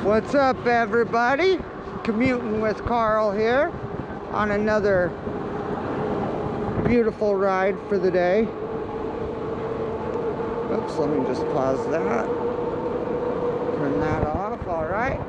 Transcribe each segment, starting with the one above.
What's up, everybody? Commuting with Carl here on another beautiful ride for the day. Oops, let me just pause that. Turn that off, all right.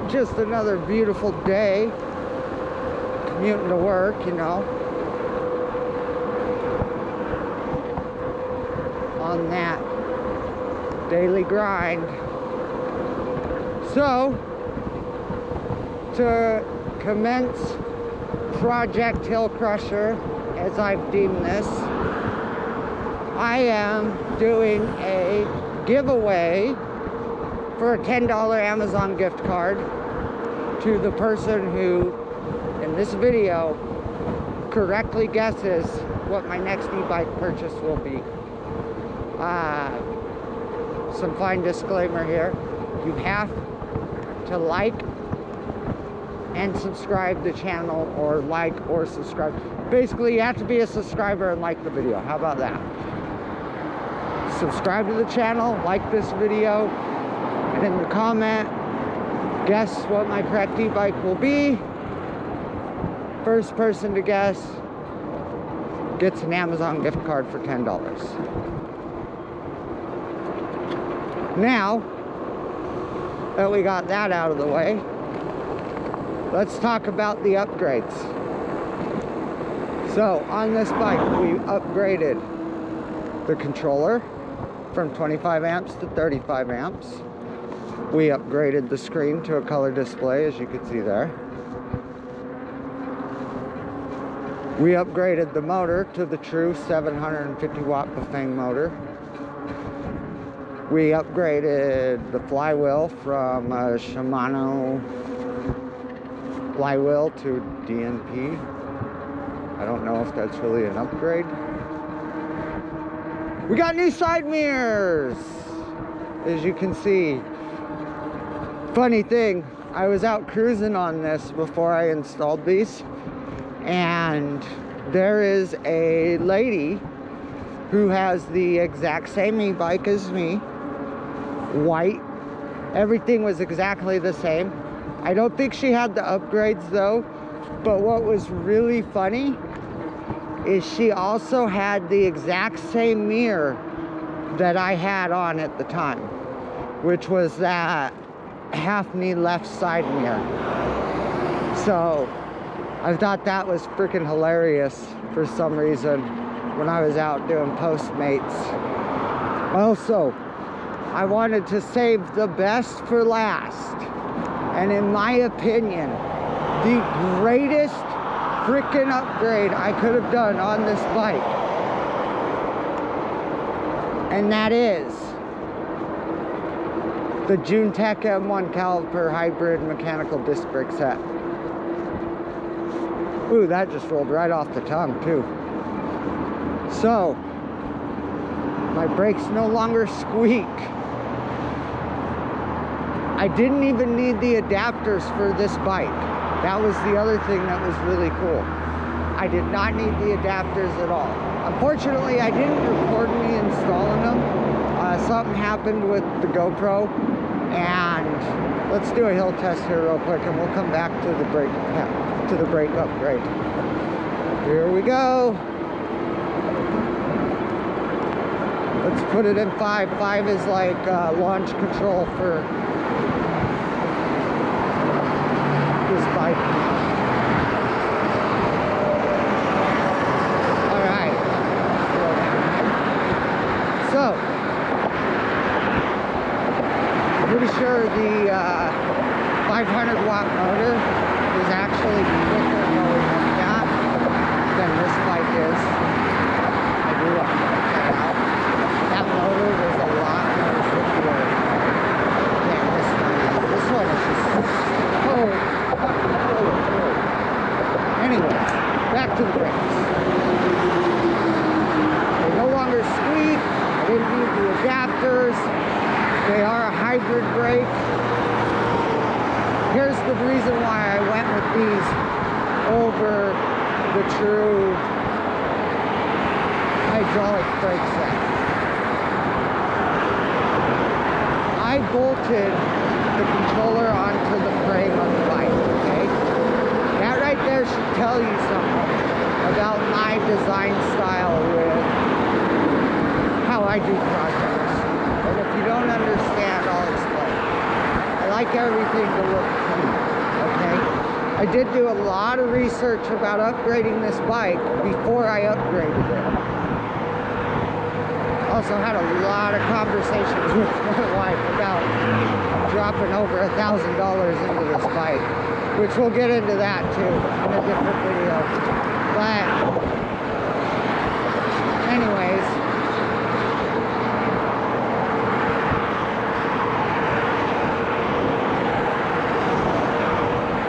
Just another beautiful day. Commuting to work, you know. On that daily grind. So, to commence Project Hill Crusher, as I've deemed this, I am doing a giveaway for a $10 Amazon gift card to the person who, in this video, correctly guesses what my next e-bike purchase will be. Some fine disclaimer here. You have to like and subscribe to the channel, or like or subscribe. Basically, you have to be a subscriber and like the video. How about that? Subscribe to the channel, like this video, and in the comment, guess what my correct e-bike will be. First person to guess gets an Amazon gift card for $10. Now that we got that out of the way, let's talk about the upgrades. So on this bike, we upgraded the controller from 25 amps to 35 amps. We upgraded the screen to a color display, as you can see there. We upgraded the motor to the true 750 watt Bafang motor. We upgraded the flywheel from Shimano flywheel to DNP. I don't know if that's really an upgrade. We got new side mirrors, as you can see. Funny thing, I was out cruising on this before I installed these, and there is a lady who has the exact same e-bike as me, white. Everything was exactly the same. I don't think she had the upgrades though, but what was really funny is she also had the exact same mirror that I had on at the time, which was that half-knee left side mirror. So I thought that was freaking hilarious for some reason when I was out doing Postmates. Also, I wanted to save the best for last. And in my opinion, the greatest freaking upgrade I could have done on this bike. And that is the Juntech M1 caliper hybrid mechanical disc brake set. Ooh, that just rolled right off the tongue too. So, my brakes no longer squeak. I didn't even need the adapters for this bike. That was the other thing that was really cool. I did not need the adapters at all. Unfortunately, I didn't record me installing them. Something happened with the GoPro, and let's do a hill test here real quick, and we'll come back to the brake upgrade. Here we go. Let's put it in 5. 5 is like launch control for this bike. All right. So, I'm pretty sure the 500 watt motor is actually quicker going like that than this bike is. I do want to check that out. That motor was a lot more secure than this one is. This one is just anyway, back to the brakes. They no longer squeak. I didn't need the adapters. They are a hybrid brake. Here's the reason why I went with these over the true hydraulic brake set. bolted the controller onto the frame of the bike, okay? That right there should tell you something about my design style with how I do projects. And if you don't understand, I'll explain. I like everything to look clean, okay? I did do a lot of research about upgrading this bike before I upgraded it. Also had a lot of conversations with my wife about dropping over $1,000 into this bike, which we'll get into that too in a different video. But anyways,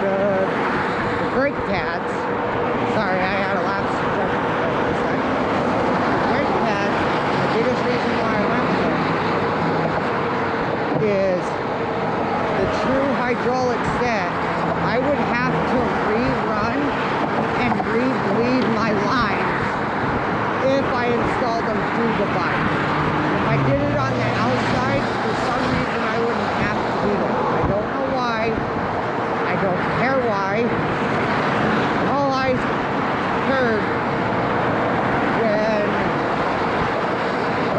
the brake pads, sorry, I had a lapse of judgment there for a second. The brake pads, the biggest reason why I went with it is the true hydraulic set. I would have to rerun and re-bleed my lines if I installed them through the bike. If I did it on the outside, for some reason I wouldn't have to do that. I don't know why. I don't care why. All I heard when,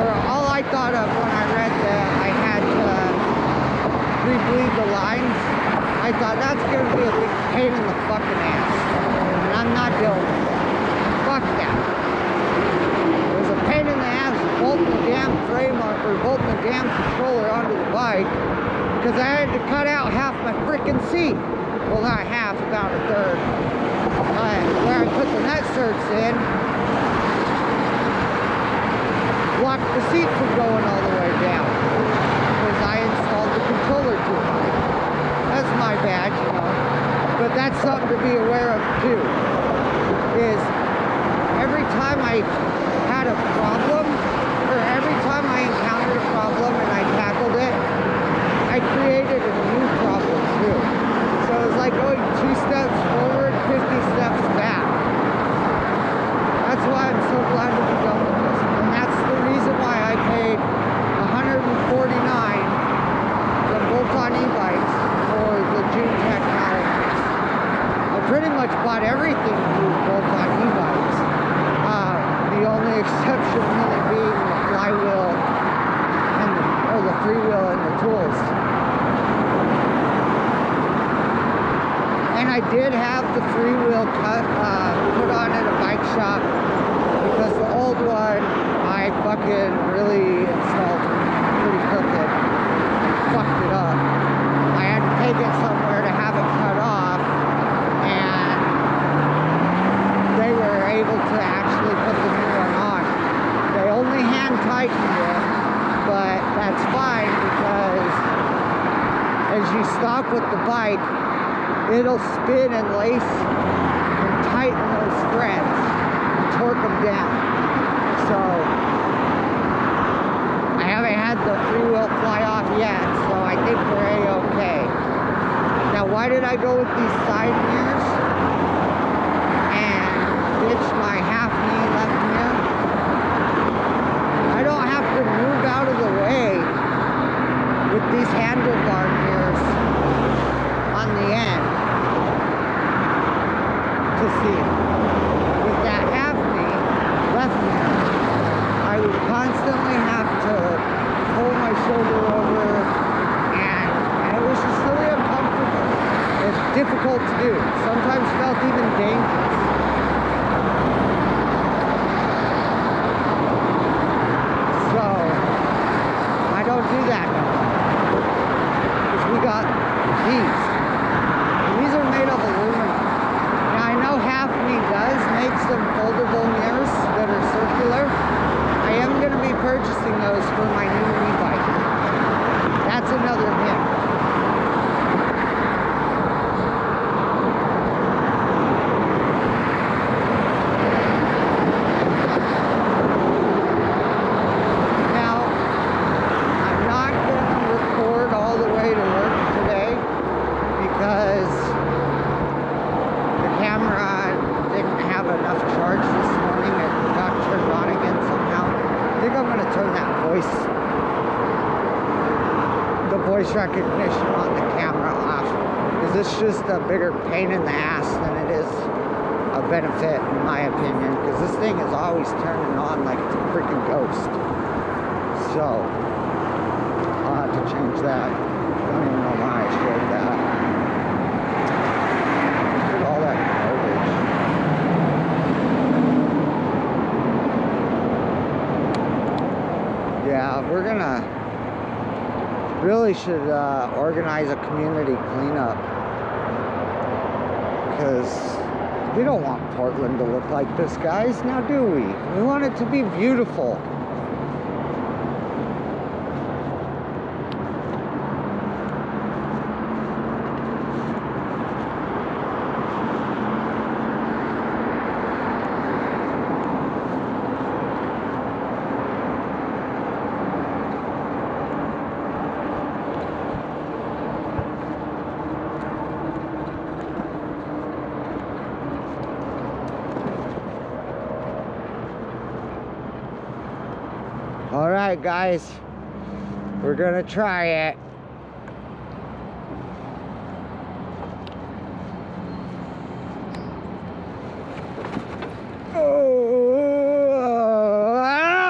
or all I thought of when I read that I had to re-bleed the lines, I thought that's going to be a big pain in the fucking ass. And I'm not doing it. Fuck that. It was a pain in the ass bolting the damn frame or bolting the damn controller onto the bike because I had to cut out half my freaking seat. Well, not half, about a third. Where I put the nut certs in, blocked the seat from going all the way down because I installed the controller too high. That's my bad, you know. But that's something to be aware of too. Is every time I had a problem, or every time I encountered a problem and I tackled it, I created a new problem too. So it was like going 2 steps forward, 50 steps back. That's why I'm so glad to be done with this. And that's the reason why I paid $149 from Bolt-On e-bikes for the June Technologies. I pretty much bought everything through Bolt-On e-bikes. The only exception really being the flywheel and the freewheel and the tools. And I did have the freewheel put on at a bike shop because the old one I fucking really installed pretty crooked. Fucked it up. I had to take it somewhere to have it cut off, and they were able to actually put the new one on. They only hand tightened it, but that's fine because as you stop with the bike, it'll spin and lace and tighten those threads and torque them down. So I haven't had the freewheel fly off yet, so I think we're A-okay. Now, why did I go with these side mirrors and ditch my half-knee left mirror? I don't have to move out of the way with these handlebar mirrors on the end to see it. With that half-knee left mirror, I would constantly have to pull my shoulder over, and it was just really uncomfortable. It's difficult to do. Sometimes felt even dangerous. So I don't do that no more. Because we got these. These are made of aluminum. Now I know Half-Me does make some foldable mirrors that are circular. I am going to be purchasing those for my new e-bike. That's another hint. Now, I'm not going to record all the way to work today because the camera didn't have enough charge this morning. It got turned on again somehow. I think I'm going to turn that voice, the voice recognition on the camera off, because it's just a bigger pain in the ass than it is a benefit, in my opinion, because this thing is always turning on like it's a freaking ghost. So I'll have to change that. I don't even know why I shared that. Look at all that garbage. Yeah, we're gonna really should organize a community cleanup, because we don't want Portland to look like this, guys, now do we? We want it to be beautiful. All right, guys, we're gonna try it.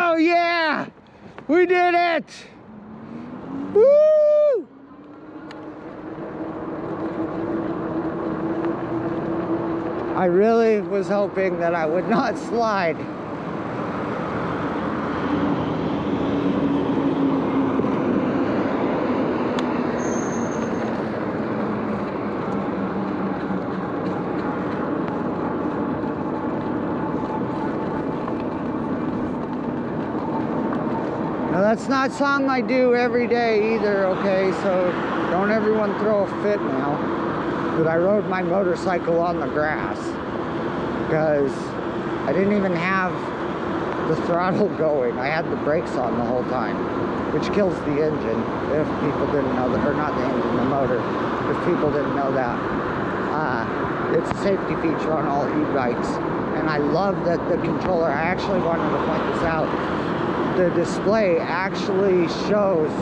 Oh yeah, we did it! Woo! I really was hoping that I would not slide. Now that's not a song I do every day either, okay? So don't everyone throw a fit now. But I rode my motorcycle on the grass because I didn't even have the throttle going. I had the brakes on the whole time, which kills the engine, if people didn't know that, or not the engine, the motor, if people didn't know that. It's a safety feature on all e-bikes. And I love that the controller, I actually wanted to point this out, the display actually shows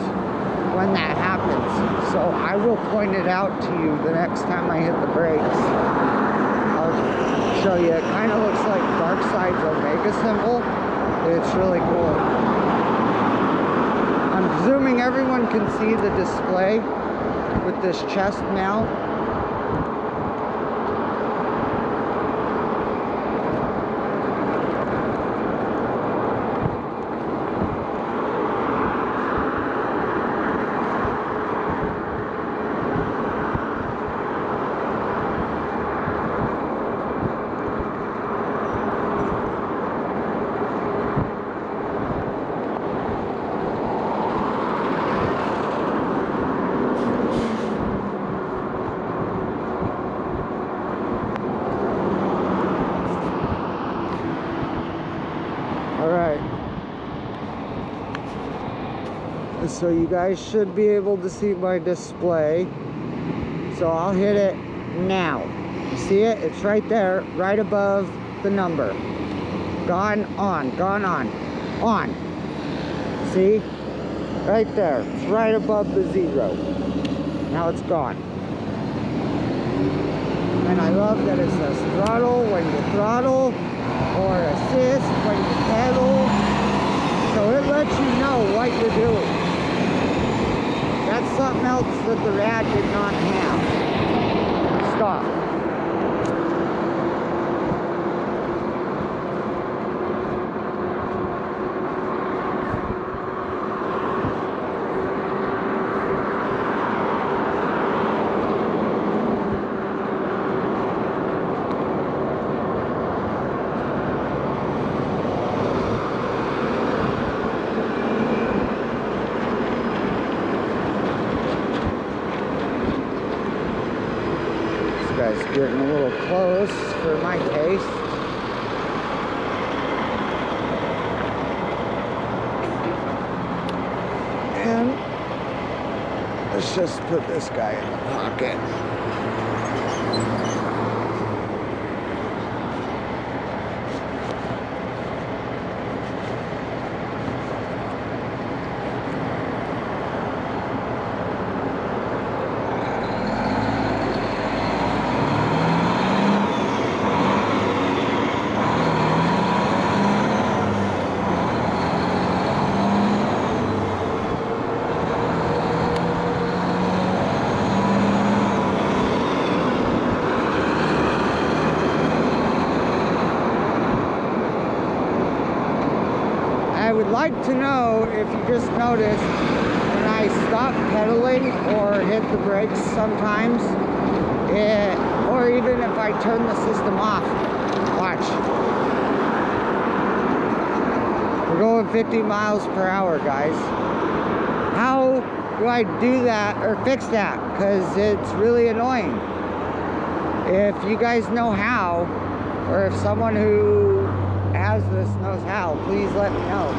when that happens. So I will point it out to you the next time I hit the brakes. I'll show you. It kind of looks like Darkseid's Omega symbol. It's really cool. I'm presuming everyone can see the display with this chest mount. So you guys should be able to see my display. So I'll hit it now. You see it? It's right there, right above the number. Gone on, gone on, on. See? Right there. It's right above the 0. Now it's gone. And I love that it says throttle when you throttle, or assist when you pedal. So it lets you know what you're doing. That's something else that the Rad did not have. Stop. This guy's getting a little close for my taste. And let's just put this guy in the pocket. to know if you just noticed when I stop pedaling or hit the brakes sometimes, or even if I turn the system off. Watch. We're going 50 miles per hour, guys. How do I do that or fix that? Because it's really annoying. If you guys know how, or if someone who has this knows how, please let me know.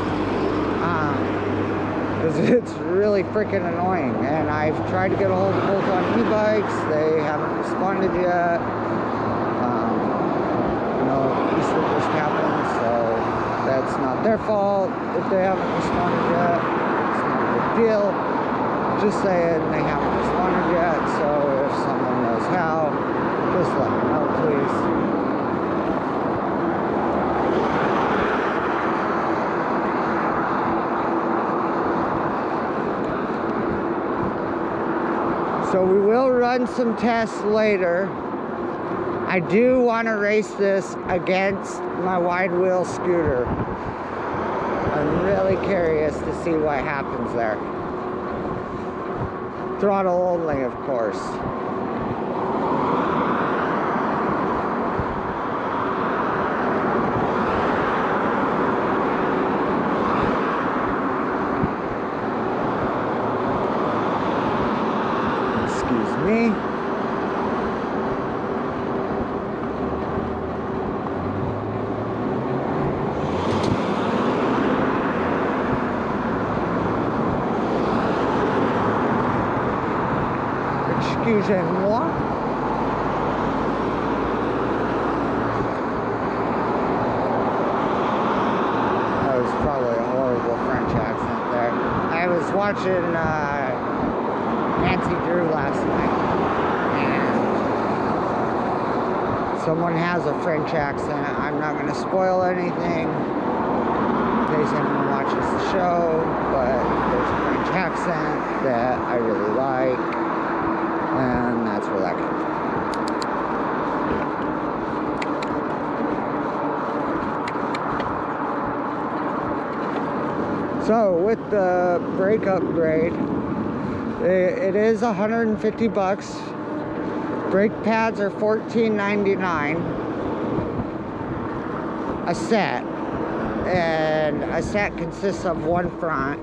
Because it's really freaking annoying. And I've tried to get a hold of both on e-bikes. They haven't responded yet. You know, Easter just happened, so that's not their fault if they haven't responded yet. It's not a big deal. Just saying they haven't responded yet, so if someone knows how, just let me know, please. So we will run some tests later. I do want to race this against my wide wheel scooter. I'm really curious to see what happens there. Throttle only, of course. Excuse me. Excusez-moi. That was probably a horrible French accent there. I was watching Nancy Drew last night, and someone has a French accent. I'm not going to spoil anything in case anyone watches the show, but there's a French accent that I really like. And that's where that came from. So with the brake upgrade, it is $150. Brake pads are $14.99 a set, and a set consists of one front,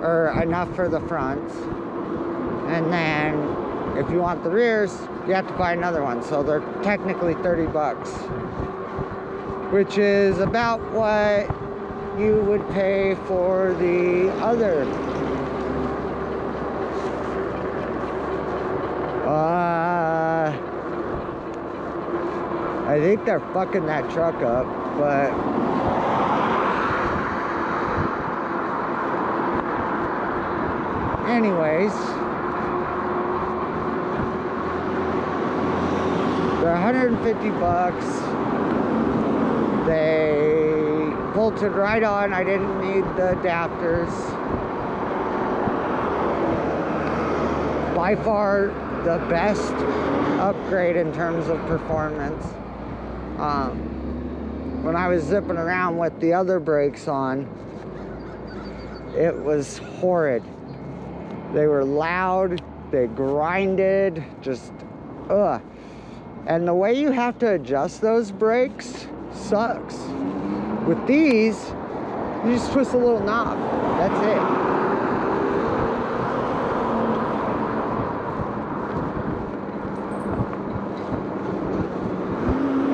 or enough for the fronts. And then, if you want the rears, you have to buy another one. So they're technically $30, which is about what you would pay for the other. I think they're fucking that truck up, but anyways. They're $150. They bolted right on. I didn't need the adapters. By far the best upgrade in terms of performance. When I was zipping around with the other brakes on, it was horrid. They were loud, they grinded, just ugh. And the way you have to adjust those brakes sucks. With these, you just twist a little knob. That's it.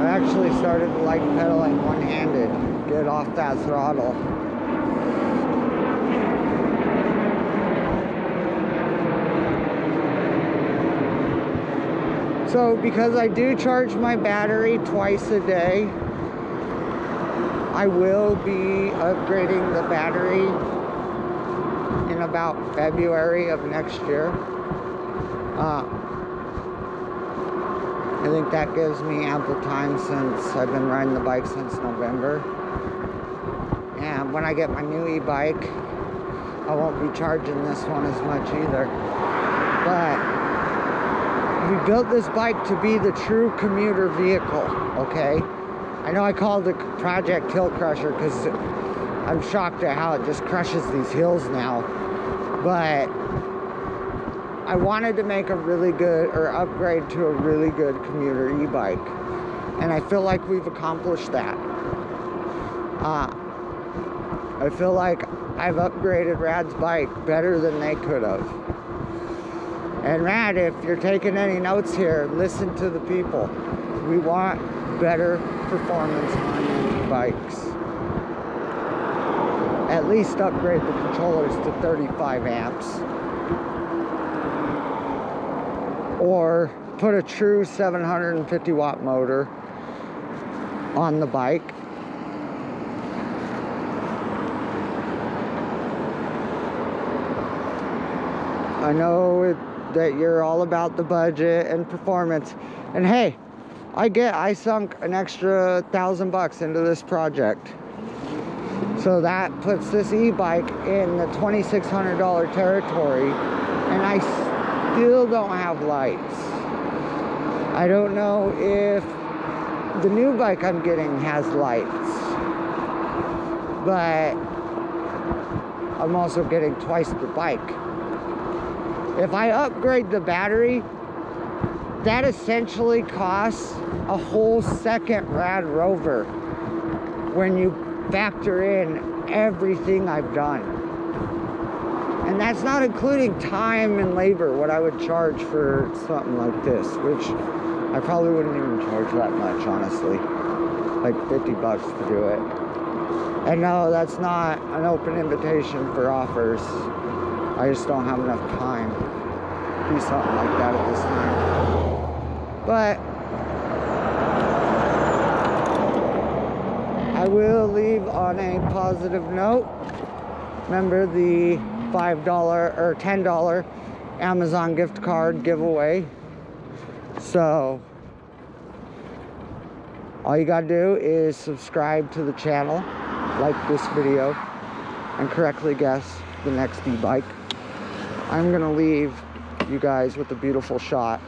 I actually started to like pedaling one-handed. Get off that throttle. So because I do charge my battery twice a day, I will be upgrading the battery in about February of next year. I think that gives me ample time since I've been riding the bike since November. And when I get my new e-bike, I won't be charging this one as much either. But we built this bike to be the true commuter vehicle, okay? I know I called it Project Hill Crusher because I'm shocked at how it just crushes these hills now. But I wanted to make a really good, or upgrade to a really good commuter e-bike. And I feel like we've accomplished that. I feel like I've upgraded Rad's bike better than they could have. And Rad, if you're taking any notes here, listen to the people. We want better performance on these bikes. At least upgrade the controllers to 35 amps. Or put a true 750 watt motor on the bike. I know that you're all about the budget and performance, and hey, I sunk an extra $1,000 into this project, so that puts this e-bike in the $2,600 territory, and I still don't have lights. I don't know if the new bike I'm getting has lights, but I'm also getting twice the bike. If I upgrade the battery, that essentially costs a whole second Rad Rover when you factor in everything I've done. And that's not including time and labor, what I would charge for something like this, which I probably wouldn't even charge that much, honestly. Like $50 to do it. And no, that's not an open invitation for offers. I just don't have enough time to do something like that at this time. But I will leave on a positive note. Remember the $5 or $10 Amazon gift card giveaway. So all you gotta do is subscribe to the channel, like this video, and correctly guess the next e-bike. I'm gonna leave you guys with a beautiful shot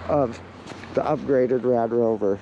of the upgraded Rad Rover.